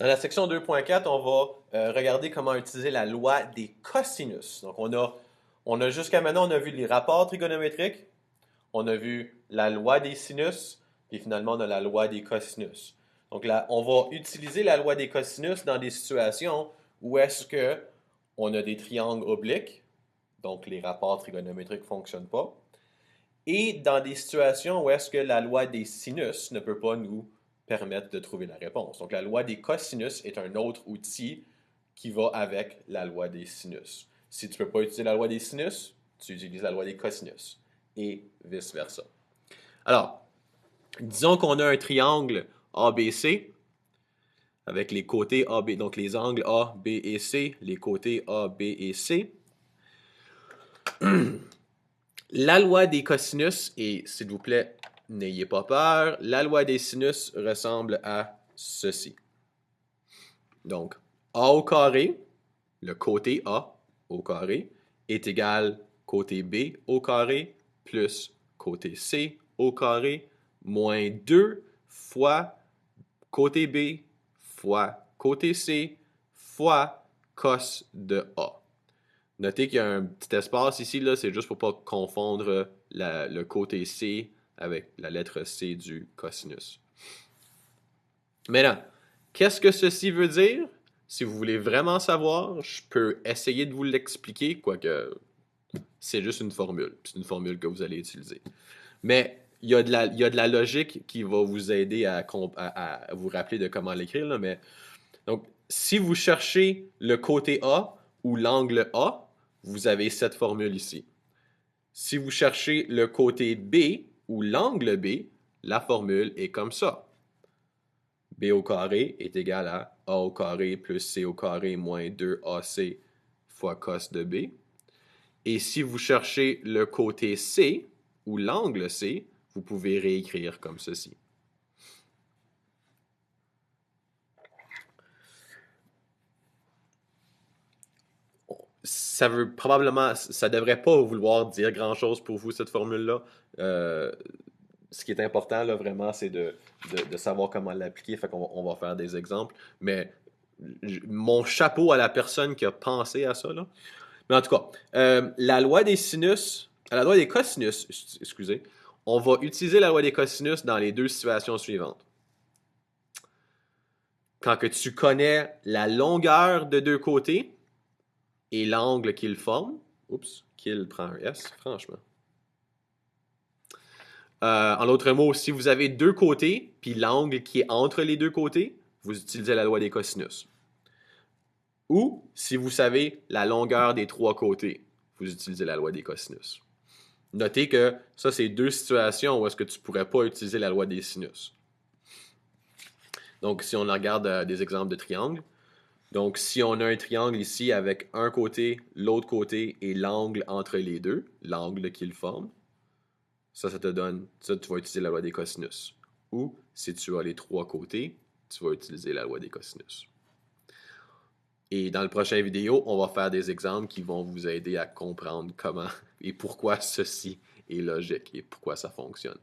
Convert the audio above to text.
Dans la section 2.4, on va regarder comment utiliser la loi des cosinus. Donc, on a jusqu'à maintenant, on a vu les rapports trigonométriques, on a vu la loi des sinus, et finalement, on a la loi des cosinus. Donc là, on va utiliser la loi des cosinus dans des situations où est-ce que on a des triangles obliques, donc les rapports trigonométriques ne fonctionnent pas, et dans des situations où est-ce que la loi des sinus ne peut pas nous permettre de trouver la réponse. Donc la loi des cosinus est un autre outil qui va avec la loi des sinus. Si tu ne peux pas utiliser la loi des sinus, tu utilises la loi des cosinus, et vice-versa. Alors, disons qu'on a un triangle ABC avec les côtés AB, donc les angles A, B et C, les côtés A, B et C. La loi des cosinus, et s'il vous plaît, n'ayez pas peur, la loi des sinus ressemble à ceci. Donc, A au carré, le côté A au carré, est égal côté B au carré plus côté C au carré moins 2 fois côté B fois côté C fois cos de A. Notez qu'il y a un petit espace ici, là, c'est juste pour ne pas confondre le côté C avec la lettre C du cosinus. Maintenant, qu'est-ce que ceci veut dire? Si vous voulez vraiment savoir, je peux essayer de vous l'expliquer, quoique c'est juste une formule. C'est une formule que vous allez utiliser. Mais il y a de la logique qui va vous aider à vous rappeler de comment l'écrire. Là, mais, donc, si vous cherchez le côté A ou l'angle A, vous avez cette formule ici. Si vous cherchez le côté B ou l'angle B, la formule est comme ça. B au carré est égal à A au carré plus C au carré moins 2AC fois cos de B. Et si vous cherchez le côté C ou l'angle C, vous pouvez réécrire comme ceci. Ça veut probablement, ça devrait pas vouloir dire grand-chose pour vous, cette formule-là. Ce qui est important, là, vraiment, c'est de savoir comment l'appliquer. Fait qu'on on va faire des exemples. Mais mon chapeau à la personne qui a pensé à ça, là. Mais en tout cas, la loi des sinus, la loi des cosinus, excusez, on va utiliser la loi des cosinus dans les deux situations suivantes. Quand que tu connais la longueur de deux côtés et l'angle qu'ils forment, oups, qu'il prend un S, franchement. En d'autres mots, si vous avez deux côtés, puis l'angle qui est entre les deux côtés, vous utilisez la loi des cosinus. Ou, si vous savez la longueur des trois côtés, vous utilisez la loi des cosinus. Notez que ça, c'est deux situations où est-ce que tu ne pourrais pas utiliser la loi des sinus. Donc, si on regarde des exemples de triangles, donc si on a un triangle ici avec un côté, l'autre côté et l'angle entre les deux, l'angle qu'ils forment, ça te donne, ça, tu vas utiliser la loi des cosinus. Ou, si tu as les trois côtés, tu vas utiliser la loi des cosinus. Et dans le prochain vidéo, on va faire des exemples qui vont vous aider à comprendre comment et pourquoi ceci est logique et pourquoi ça fonctionne.